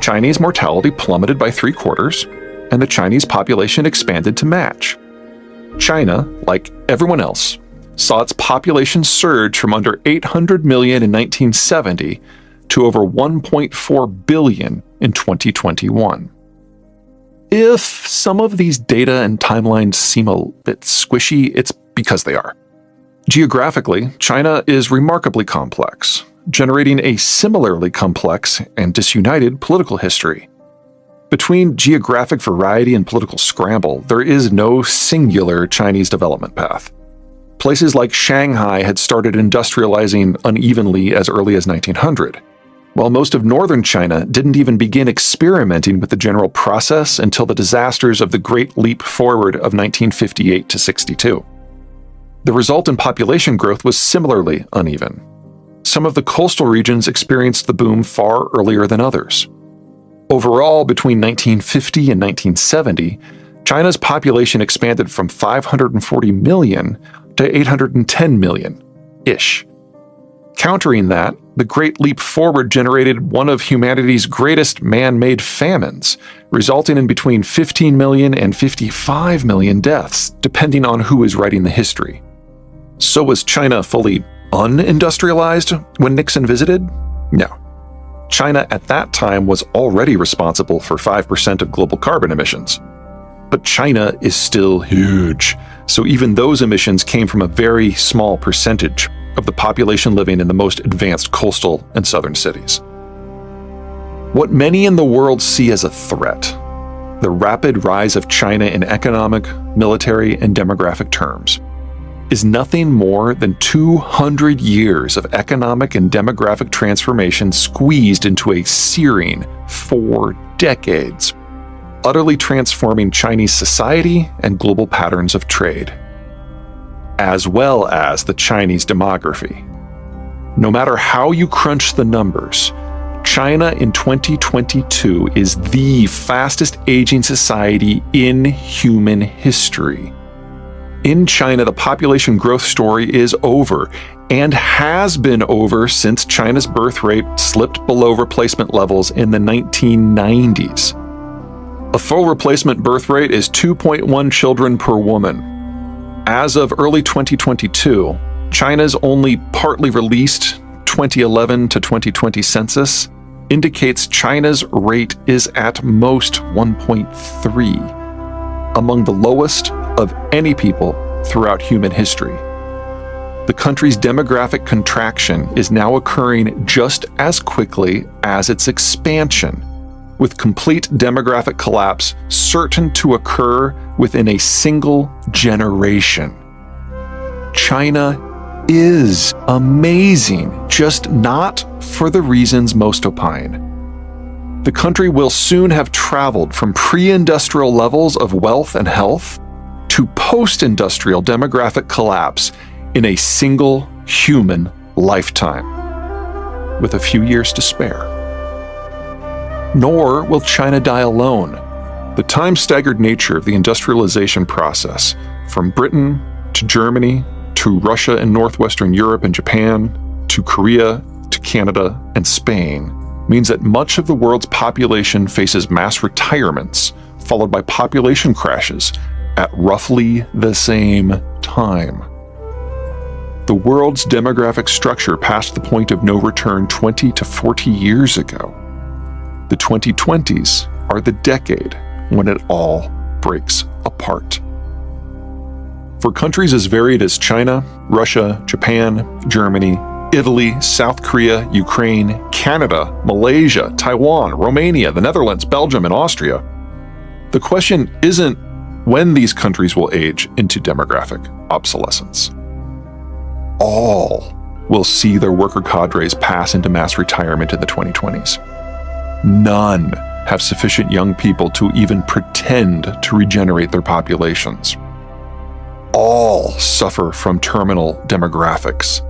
Chinese mortality plummeted by 3/4, and the Chinese population expanded to match. China, like everyone else, saw its population surge from under 800 million in 1970 to over 1.4 billion in 2021. If some of these data and timelines seem a bit squishy, it's because they are. Geographically, China is remarkably complex, generating a similarly complex and disunited political history. Between geographic variety and political scramble, there is no singular Chinese development path. Places like Shanghai had started industrializing unevenly as early as 1900, while most of northern China didn't even begin experimenting with the general process until the disasters of the Great Leap Forward of 1958 to 62. The resultant population growth was similarly uneven. Some of the coastal regions experienced the boom far earlier than others. Overall, between 1950 and 1970, China's population expanded from 540 million to 810 million-ish. Countering that, the Great Leap Forward generated one of humanity's greatest man-made famines, resulting in between 15 million and 55 million deaths, depending on who is writing the history. So was China fully unindustrialized when Nixon visited? No. China at that time was already responsible for 5% of global carbon emissions. But China is still huge, so even those emissions came from a very small percentage of the population living in the most advanced coastal and southern cities. What many in the world see as a threat, the rapid rise of China in economic, military, and demographic terms, is nothing more than 200 years of economic and demographic transformation squeezed into a searing 4 decades, utterly transforming Chinese society and global patterns of trade, as well as the Chinese demography. No matter how you crunch the numbers, China in 2022 is the fastest aging society in human history. In China, the population growth story is over, and has been over since China's birth rate slipped below replacement levels in the 1990s. A full replacement birth rate is 2.1 children per woman. As of early 2022, China's only partly released 2011 to 2020 census indicates China's rate is at most 1.3, among the lowest of any people throughout human history. The country's demographic contraction is now occurring just as quickly as its expansion, with complete demographic collapse certain to occur within a single generation. China is amazing, just not for the reasons most opine. The country will soon have traveled from pre-industrial levels of wealth and health to post-industrial demographic collapse in a single human lifetime, with a few years to spare. Nor will China die alone. The time-staggered nature of the industrialization process, from Britain to Germany to Russia and northwestern Europe and Japan to Korea to Canada and Spain, means that much of the world's population faces mass retirements, followed by population crashes at roughly the same time. The world's demographic structure passed the point of no return 20 to 40 years ago. The 2020s are the decade when it all breaks apart. For countries as varied as China, Russia, Japan, Germany, Italy, South Korea, Ukraine, Canada, Malaysia, Taiwan, Romania, the Netherlands, Belgium, and Austria, the question isn't when these countries will age into demographic obsolescence. All will see their worker cadres pass into mass retirement in the 2020s. None have sufficient young people to even pretend to regenerate their populations. All suffer from terminal demographics.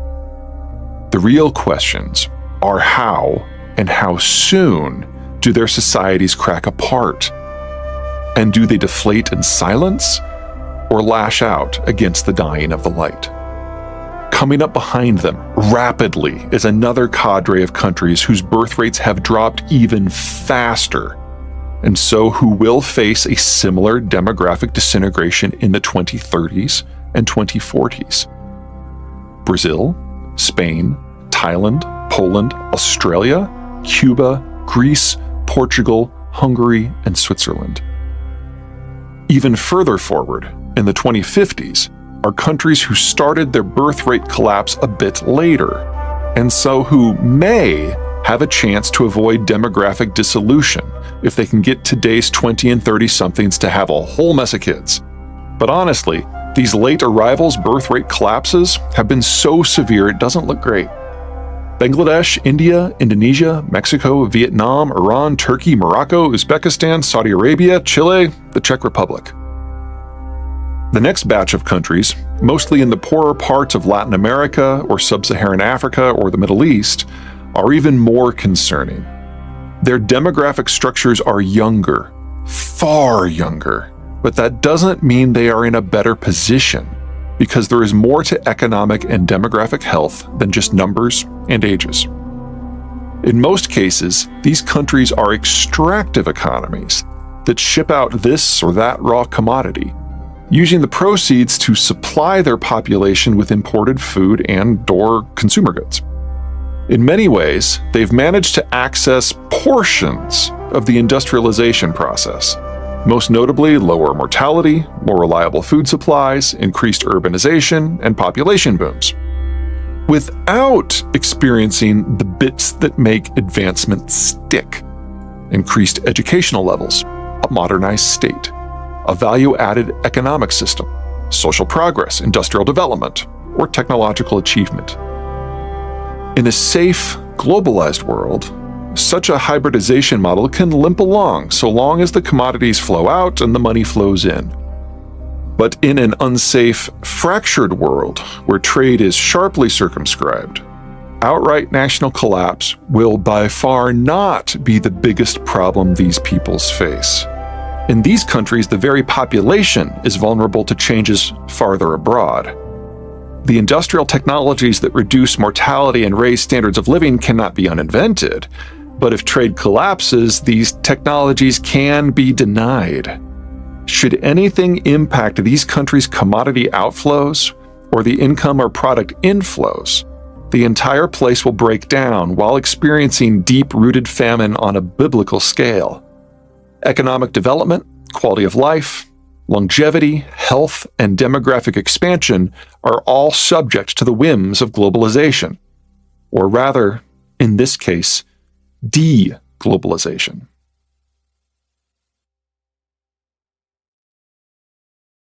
The real questions are how and how soon do their societies crack apart? And do they deflate in silence or lash out against the dying of the light? Coming up behind them rapidly is another cadre of countries whose birth rates have dropped even faster, and so who will face a similar demographic disintegration in the 2030s and 2040s. Brazil, Spain, Thailand, Poland, Australia, Cuba, Greece, Portugal, Hungary, and Switzerland. Even further forward, in the 2050s, are countries who started their birth rate collapse a bit later, and so who may have a chance to avoid demographic dissolution if they can get today's 20 and 30-somethings to have a whole mess of kids. But honestly, these late arrivals' birth rate collapses have been so severe it doesn't look great. Bangladesh, India, Indonesia, Mexico, Vietnam, Iran, Turkey, Morocco, Uzbekistan, Saudi Arabia, Chile, the Czech Republic. The next batch of countries, mostly in the poorer parts of Latin America or Sub-Saharan Africa or the Middle East, are even more concerning. Their demographic structures are younger, far younger, but that doesn't mean they are in a better position, because there is more to economic and demographic health than just numbers and ages. In most cases, these countries are extractive economies that ship out this or that raw commodity, using the proceeds to supply their population with imported food and/or consumer goods. In many ways, they've managed to access portions of the industrialization process, most notably lower mortality, more reliable food supplies, increased urbanization, and population booms, without experiencing the bits that make advancement stick: increased educational levels, a modernized state, a value-added economic system, social progress, industrial development, or technological achievement. In a safe, globalized world, such a hybridization model can limp along so long as the commodities flow out and the money flows in. But in an unsafe, fractured world where trade is sharply circumscribed, outright national collapse will by far not be the biggest problem these peoples face. In these countries, the very population is vulnerable to changes farther abroad. The industrial technologies that reduce mortality and raise standards of living cannot be uninvented, but if trade collapses, these technologies can be denied. Should anything impact these countries' commodity outflows or the income or product inflows, the entire place will break down while experiencing deep-rooted famine on a biblical scale. Economic development, quality of life, longevity, health, and demographic expansion are all subject to the whims of globalization, or rather, in this case, de-globalization.